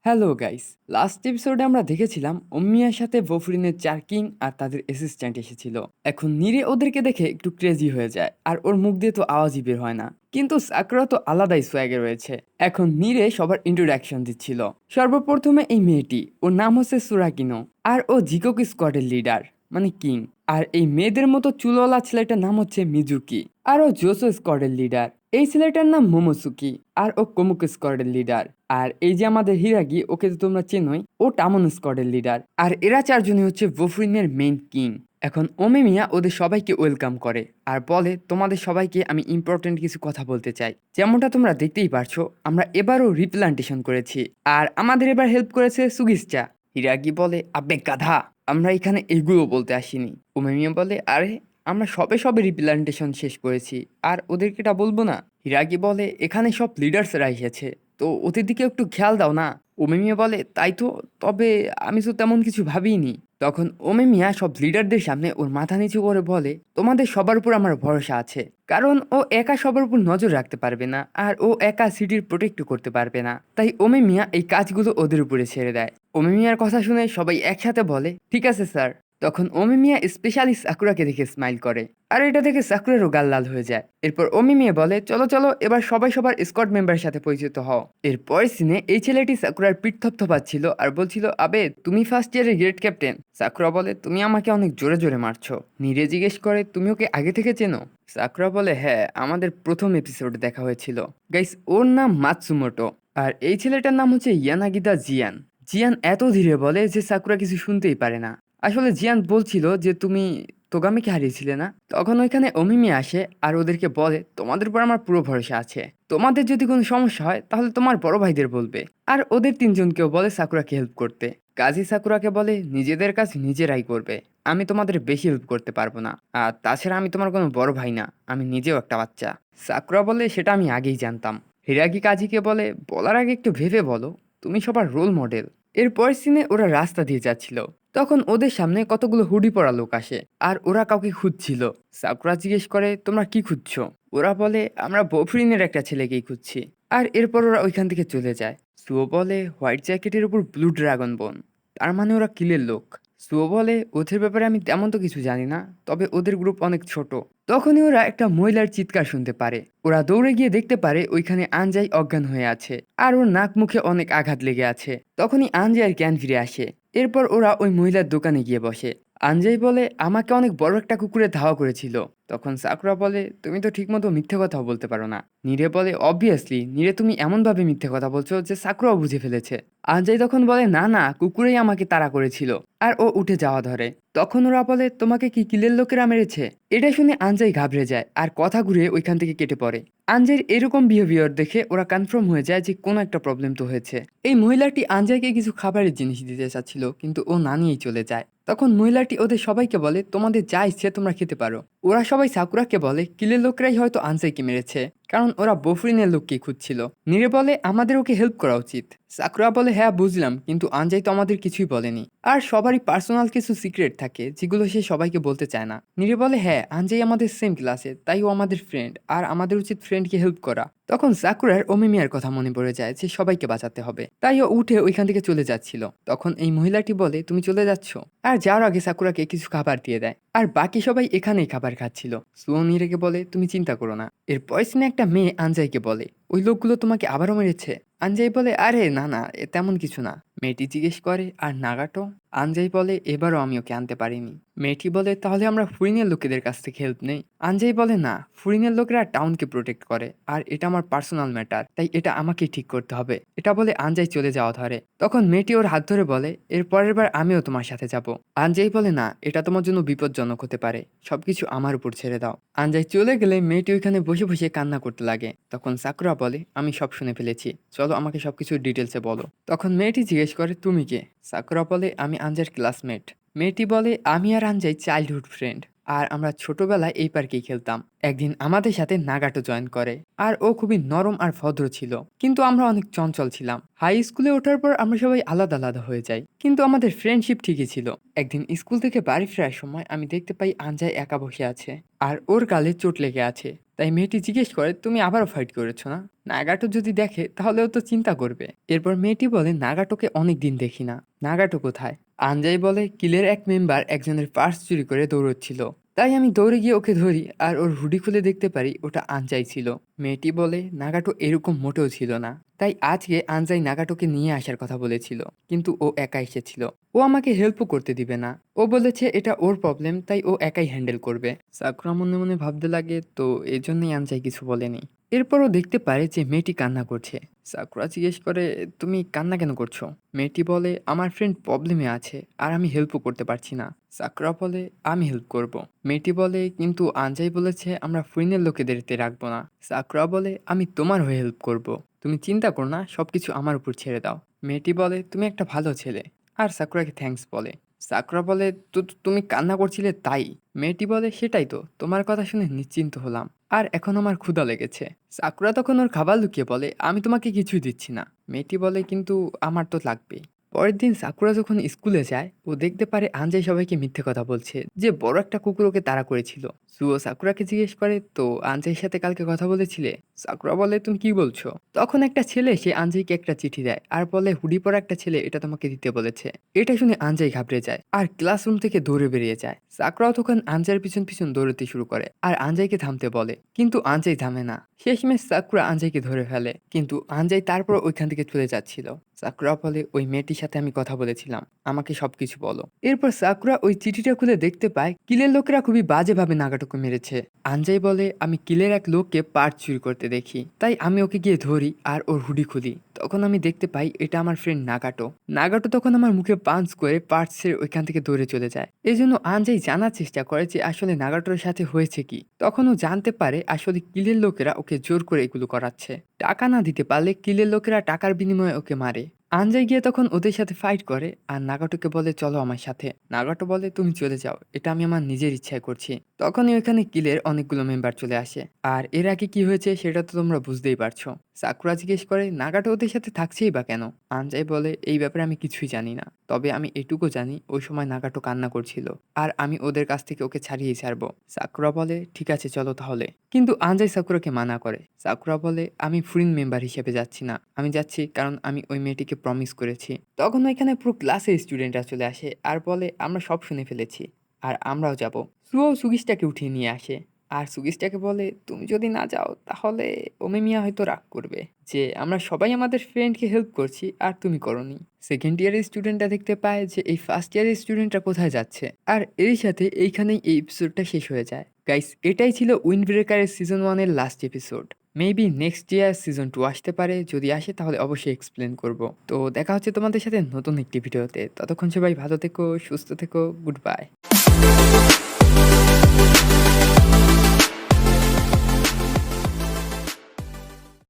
Hello guys, last এপিসোডে আমরা দেখেছিলাম অম্মিয়ার সাথে বফরিনের 4 কিং আর তাদের অ্যাসিস্ট্যান্ট এসেছিল। এখন নীরে ওদেরকে দেখে একটু ক্রেজি হয়ে যায় আর ওর মুখ দিয়ে তো আওয়াজই বের হয় না, কিন্তু সাকুরা তো আলাদাই সোয়াগে রয়েছে। এখন নীরে সবার ইন্ট্রোডাকশন দিচ্ছিল। সর্বপ্রথমে এই মেয়েটি, ওর নাম হচ্ছে সুরাকিনো, আর ও জিকোক স্কোয়াডের লিডার, মানে কিং। আর এই মেয়েদের মতো চুলওয়ালা ছেলেটার নাম হচ্ছে মিজুকি, আর ও জোসো স্কোয়াডের লিডার। এই ছেলেটার নাম মোমোসুকি, আর ও কোমুকো স্কোয়াডের লিডার। আর এই যে আমাদের হিরাগি, ওকে তো তোমরা চেনোই, ও টামন স্কোয়াডের লিডার। আর এরা চারজনই হচ্ছে বফরিনের মেইন কিং। এখন ওমেমিয়া ওদের সবাইকে ওয়েলকাম করে আর বলে, তোমাদের সবাইকে আমি ইম্পর্টেন্ট কিছু কথা বলতে চাই। যেমনটা তোমরা দেখতেই পারছো, আমরা এবারও রিপ্লান্টেশন করেছি আর আমাদের এবার হেল্প করেছে সুগিসচা। হিরাগি বলে, আবে গাধা, আমরা এখানে এগুলো বলতে আসিনি। ওমেমিয়া বলে, আরে আমরা সবে সবে রিপ্লান্টেশন শেষ করেছি, আর ওদেরকে এটা বলবো না? হিরাগি বলে, এখানে সব লিডার্সরা এসেছে, তো ওদের দিকে একটু খেয়াল দাও না। ওমেমিয়া বলে, তাই তো, তবে আমি তো তেমন কিছু ভাবিনি। তখন ওমেমিয়া সব লিডারদের সামনে ওর মাথা নিচু করে বলে, তোমাদের সবার উপর আমার ভরসা আছে, কারণ ও একা সবার উপর নজর রাখতে পারবে না, আর ও একা সিটির প্রোটেক্ট করতে পারবে না। তাই ওমেমিয়া এই কাজগুলো ওদের উপরে ছেড়ে দেয়। ওমেমিয়ার কথা শুনে সবাই একসাথে বলে, ঠিক আছে স্যার। তখন ওমিমিয়া স্পেশালি সাকুরাকে দেখে স্মাইল করে, আর এটা দেখে সাকুরারও গাল লাল হয়ে যায়। এরপর ওমিমিয়া বলে, চলো চলো এবার সবাই সবার স্কোয়াড মেম্বারের সাথে পরিচিত হও। এরপর সিনে এই ছেলেটি সাকুরার পিঠ থপথপাচ্ছিল আর বলছিল, আবে তুমি ফার্স্ট ইয়ারের গ্রেড ক্যাপ্টেন। সাকুরা বলে, তুমি আমাকে অনেক জোরে জোরে মারছো। নীরে জিজ্ঞেস করে, তুমি ওকে আগে থেকে চেনো? সাকুরা বলে, হ্যাঁ, আমাদের প্রথম এপিসোডে দেখা হয়েছিল। গাইস, ওর নাম মাতসুমোটো, আর এই ছেলেটার নাম হচ্ছে ইয়ানাগিদা জিয়ান। জিয়ান এত ধীরে বলে যে সাকুরা কিছু শুনতেই পারে না। আসলে জিয়ান বলছিল যে তুমি তোগামিকে হারিয়েছিলে না? তখন ওইখানে অমিমি আসে আর ওদেরকে বলে, তোমাদের উপর আমার পুরো ভরসা আছে। তোমাদের যদি কোনো সমস্যা হয় তাহলে তোমার বড় ভাইদের বলবে। আর ওদের তিনজনকেও বলে সাকুরাকে হেল্প করতে। কাজী সাকুরাকে বলে, নিজেদের কাজ নিজেরাই করবে, আমি তোমাদের বেশি হেল্প করতে পারবো না। আর তাছাড়া আমি তোমার কোনো বড় ভাই না, আমি নিজেও একটা বাচ্চা। সাকুরা বলে, সেটা আমি আগেই জানতাম। হিরাকি কাজীকে বলে, বলার আগে একটু ভেবে বলো, তুমি সবার রোল মডেল। এরপর সিনে ওরা রাস্তা দিয়ে যাচ্ছিল, তখন ওদের সামনে কতগুলো হুডি পরা লোক আসে আর ওরা কাউকে খুঁজছিল। সাকুরা জিজ্ঞেস করে, তোমরা কি খুঁজছো? ওরা বলে, আমরা বফরিনের একটা ছেলেকেই খুঁজছি। আর এরপর ওরা ওইখান থেকে চলে যায়। সুও বলে, হোয়াইট জ্যাকেটের উপর ব্লু ড্রাগন বোন, তার মানে ওরা কিলের লোক। সুও বলে, ওদের ব্যাপারে আমি তেমন তো কিছু জানি না, তবে ওদের গ্রুপ অনেক ছোট। তখনই ওরা একটা মহিলার চিৎকার শুনতে পারে। ওরা দৌড়ে গিয়ে দেখতে পারে ওইখানে আনজাই অজ্ঞান হয়ে আছে আর ওর নাক মুখে অনেক আঘাত লেগে আছে। তখনই আনজাইয়ের জ্ঞান ফিরে আসে। এরপর ওরা ওই মহিলার দোকানে গিয়ে বসে। আনজাই বলে, আমাকে অনেক বড় একটা কুকুরে ধাওয়া করেছিল। তখন সাকুরা বলে, তুমি তো ঠিকমতো মিথ্যে কথাও বলতে পারো না। নীরে বলে, অবভিয়াসলি নীরে, তুমি এমনভাবে মিথ্যে কথা বলছো যে সাকুরাও বুঝে ফেলেছে। আনজাই তখন বলে, না না, কুকুরেই আমাকে তাড়া করেছিল। আর ও উঠে যাওয়া ধরে। তখন ওরা বলে, তোমাকে কি কিলের লোকেরা মেরেছে? এটা শুনে আনজাই ঘাবড়ে যায় আর কথা ঘুরে ওইখান থেকে কেটে পড়ে। আনজাইয়ের এরকম বিহেভিয়ার দেখে ওরা কনফার্ম হয়ে যায় যে কোনো একটা প্রবলেম তো হয়েছে। এই মহিলাটি আনজাইকে কিছু খাবারের জিনিস দিতে চাচ্ছিল, কিন্তু ও না নিয়েই চলে যায়। তখন মহিলাটি ওদের সবাইকে বলে, তোমাদের যা ইচ্ছে তোমরা খেতে পারো। ওরা সবাই সাকুরাকে বলে, কিলের লোকরাই হয়তো আনজাইকে মেরেছে, কারণ ওরা বফরিনের লোককে খুঁজছিল। নীরে বলে, আমাদের ওকে হেল্প করা উচিত। সাকুরা বলে, হ্যাঁ বুঝলাম, কিন্তু আনজাই তো আমাদের কিছুই বলেনি। আর সবারই পার্সোনাল কিছু সিক্রেট থাকে যেগুলো সে সবাইকে বলতে চায় না। নীরে বলে, হ্যাঁ, আনজাই আমাদের সেম ক্লাসে, তাই ও আমাদের ফ্রেন্ড, আর আমাদের উচিত ফ্রেন্ডকে হেল্প করা। তখন সাকুরার ওমিমিয়ার কথা মনে পড়ে যায় যে সবাইকে বাঁচাতে হবে, তাই ও উঠে ওইখান থেকে চলে যাচ্ছিল। তখন এই মহিলাটি বলে, তুমি চলে যাচ্ছ? আর যাওয়ার আগে সাকুরাকে কিছু খাবার দিয়ে দেয়। আর বাকি সবাই এখানেই খাবার খাচ্ছিল। সুও নীরেকে বলে, তুমি চিন্তা করো না। এরপর সিনে একটা মেয়ে আনজাইকে বলে, ওই লোকগুলো তোমাকে আবারও মেরেছে? আনজাই বলে, আরে না না, তেমন কিছু না। মেয়েটি জিজ্ঞেস করে, আর নাগাটো? আনজাই বলে, এবারও আমি ওকে আনতে পারিনি। মেয়েটি বলে, তাহলে আমরা ফুরিনের লোকেদের কাছ থেকে হেল্প নেই? আনজাই বলে, না, ফুরিনের লোকেরা টাউনকে প্রোটেক্ট করে, আর এটা আমার পার্সোনাল ম্যাটার, তাই এটা আমাকেই ঠিক করতে হবে। এটা বলে আনজাই চলে যাওয়া ধরে। তখন মেয়েটি ওর হাত ধরে বলে, এর পরের বার আমিও তোমার সাথে যাব। আনজাই বলে, না, এটা তোমার জন্য বিপজ্জনক হতে পারে, সবকিছু আমার উপর ছেড়ে দাও। আনজাই চলে গেলে মেয়েটি ওইখানে বসে বসে কান্না করতে লাগে। তখন সাকুরা বলে, আমি সব শুনে ফেলেছি, চলো আমাকে সবকিছু ডিটেলসে বলো। তখন মেয়েটি জিজ্ঞেস করে, তুমি কে? সাকুরা বলে, আমি আনজাইয়ের ক্লাসমেট। মেয়েটি বলে, আমি আর আনজাই চাইল্ডহুড ফ্রেন্ড, আর আমরা ছোটবেলায় এই পার্কেই খেলতাম। একদিন আমাদের সাথে নাগাটো জয়েন করে, আর ও খুবই নরম আর ভদ্র ছিল, কিন্তু আমরা অনেক চঞ্চল ছিলাম। হাই স্কুলে ওঠার পর আমরা সবাই আলাদা আলাদা হয়ে যাই, কিন্তু আমাদের ফ্রেন্ডশিপ ঠিকই ছিল। একদিন স্কুল থেকে বাড়ি ফেরার সময় আমি দেখতে পাই আনজাই একা বসে আছে, আর ওর গালে চোট লেগে আছে। তাই তাই মেয়েটি জিজ্ঞেস করে, তুমি আবারও ফাইট করেছো না? নাগাটো যদি দেখে তাহলেও তো চিন্তা করবে। এরপর মেয়েটি বলে, নাগাটোকে অনেক দিন দেখি না, নাগাটো কোথায়? আনজাই বলে, কিলের এক মেম্বার একজনের পার্স চুরি করে দৌড়চ্ছিল, তাই আমি দৌড়ে গিয়ে ওকে ধরি আর ওর হুডি খুলে দেখতে পারি ওটা আনজাই ছিল। মেয়েটি বলে, নাগাটো এরকম মোটেও ছিল না, তাই আজকে আনজাই নাগাটোকে নিয়ে আসার কথা বলেছিল, কিন্তু ও একা এসেছিল। ও আমাকে হেল্পও করতে দিবে না, ও বলেছে এটা ওর প্রবলেম, তাই ও একাই হ্যান্ডেল করবে। সাকুরা মনে মনে ভাবতে লাগে, তো এজন্যই আনজাই কিছু বলেনি। এরপরও দেখতে পারে যে মেয়েটি কান্না করছে। সাকুরা জিজ্ঞেস করে, তুমি কান্না কেন করছো? মেয়েটি বলে, আমার ফ্রেন্ড প্রবলেমে আছে আর আমি হেল্পও করতে পারছি না। সাকুরা বলে, আমি হেল্প করব। মেয়েটি বলে, কিন্তু আনজাই বলেছে আমরা ফ্রেন্ডের লোকেদেরতে রাখবো না। সাকুরা বলে, আমি তোমার হয়ে হেল্প করব, তুমি চিন্তা করো না, সবকিছু আমার উপর ছেড়ে দাও। মেয়েটি বলে, তুমি একটা ভালো ছেলে, আর সাকুরাকে থ্যাঙ্কস বলে। সাকুরা বলে, তো তুমি কান্না করছিলে তাই? মেয়েটি বলে, সেটাই তো, তোমার কথা শুনে নিশ্চিন্ত হলাম, আর এখন আমার ক্ষুধা লেগেছে। সাকুরা তখন ওর খাবার লুকিয়ে বলে, আমি তোমাকে কিছুই দিচ্ছি না। মেয়েটি বলে, কিন্তু আমার তো লাগবেই। পরের দিন সাকুরা যখন স্কুলে যায়, ও দেখতে পারে আনজাই সবাইকে মিথ্যে কথা বলছে যে বড় একটা কুকুর ওকে তাড়া করেছিল। সুও সাকুরাকে জিজ্ঞেস করে, তো আনজাইয়ের সাথে কালকে কথা বলেছিলে? সাকুরা বলে, তুমি কি বলছো? তখন একটা ছেলে সে আনজাইকে একটা চিঠি দেয় আর বলে, হুডি পরা একটা ছেলে এটা তোমাকে দিতে বলেছে। এটা শুনে আনজাই ঘাবড়ে যায় আর ক্লাসরুম থেকে দৌড়ে বেরিয়ে যায়। সাকুরাও তখন আনজাইয়ের পিছন পিছন দৌড়তে শুরু করে আর আনজাইকে থামতে বলে, কিন্তু আনজাই থামে না। শেষমেশ সাকুরা আনজাইকে ধরে ফেলে, কিন্তু আনজাই তারপর ওইখান থেকে চলে যাচ্ছিল। সাকুরা বলে, ওই মেয়েটির সাথে আমি কথা বলেছিলাম, আমাকে সবকিছু বলো। এরপর সাকুরা ওই চিঠিটা খুলে দেখতে পায় কিলের লোকেরা খুবই বাজেভাবে নাগাটোকে মেরেছে। আনজাই বলে, আমি কিলের এক লোককে পার্ট চুরি করতে দেখি, তাই আমি ওকে গিয়ে ধরি আর ওর হুডি খুলি। তখন আমি দেখতে পাই এটা আমার ফ্রেন্ড নাগাটো। নাগাটো তখন আমার মুখে পাঞ্চ করে পার্টসের ওইখান থেকে দৌড়ে চলে যায়। এই জন্য আনজাই জানার চেষ্টা করে যে আসলে নাগাটোর সাথে হয়েছে কি। তখন ও জানতে পারে আসলে কিলের লোকেরা ওকে জোর করে এগুলো করাচ্ছে। টাকা না দিতে পারলে কিলের লোকেরা টাকার বিনিময়ে ওকে মারে। আনজাই গিয়ে তখন ওদের সাথে ফাইট করে আর নাগাটোকে বলে, চলো আমার সাথে। নাগাটো বলে, তুমি চলে যাও, এটা আমি আমার নিজের ইচ্ছায় করছি। তখনই ওইখানে কিলের অনেকগুলো মেম্বার চলে আসে, আর এর আগে কি হয়েছে সেটা তো তোমরা বুঝতেই পারছো। সাকুরা জিজ্ঞেস করে, নাগাটো ওদের সাথে থাকছেই বা কেন? আনজাই বলে, এই ব্যাপারে আমি কিছুই জানি না, তবে আমি এটুকু জানি ওই সময় নাগাটো কান্না করছিল আর আমি ওদের কাছ থেকে ওকে ছাড়িয়ে ছাড়বো। সাকুরা বলে, ঠিক আছে চলো তাহলে। কিন্তু আনজাই সাকুরাকে মানা করে। সাকুরা বলে, আমি ফ্রেন্ড মেম্বার হিসেবে যাচ্ছি না, আমি যাচ্ছি কারণ আমি ওই মেয়েটিকে প্রমিস করেছি। তখন ওইখানে পুরো ক্লাসের স্টুডেন্টরা চলে আসে আর বলে, আমরা সব শুনে ফেলেছি আর আমরাও যাব। সুও সুগিসটাকে উঠিয়ে নিয়ে আসে আর সুগিসটাকে বলে, তুমি যদি না যাও তাহলে ওমেমিয়া হয়তো রাগ করবে যে আমরা সবাই আমাদের ফ্রেন্ডকে হেল্প করছি আর তুমি করনি। সেকেন্ড ইয়ারের স্টুডেন্টরা দেখতে পায় যে এই ফার্স্ট ইয়ারের স্টুডেন্টরা কোথায় যাচ্ছে, আর এর সাথে এইখানেই এই এপিসোডটা শেষ হয়ে যায়। গাইস, এটাই ছিল উইন্ড ব্রেকারের সিজন 1 এর last episode. Maybe next year season 2 আসতে পারে, যদি আসে তাহলে অবশ্যই এক্সপ্লেন করব। তো দেখা হচ্ছে তোমাদের সাথে নতুন একটি ভিডিওতে, ততক্ষণ সবাই ভালো থেকো, সুস্থ থেকো, গুড বাই।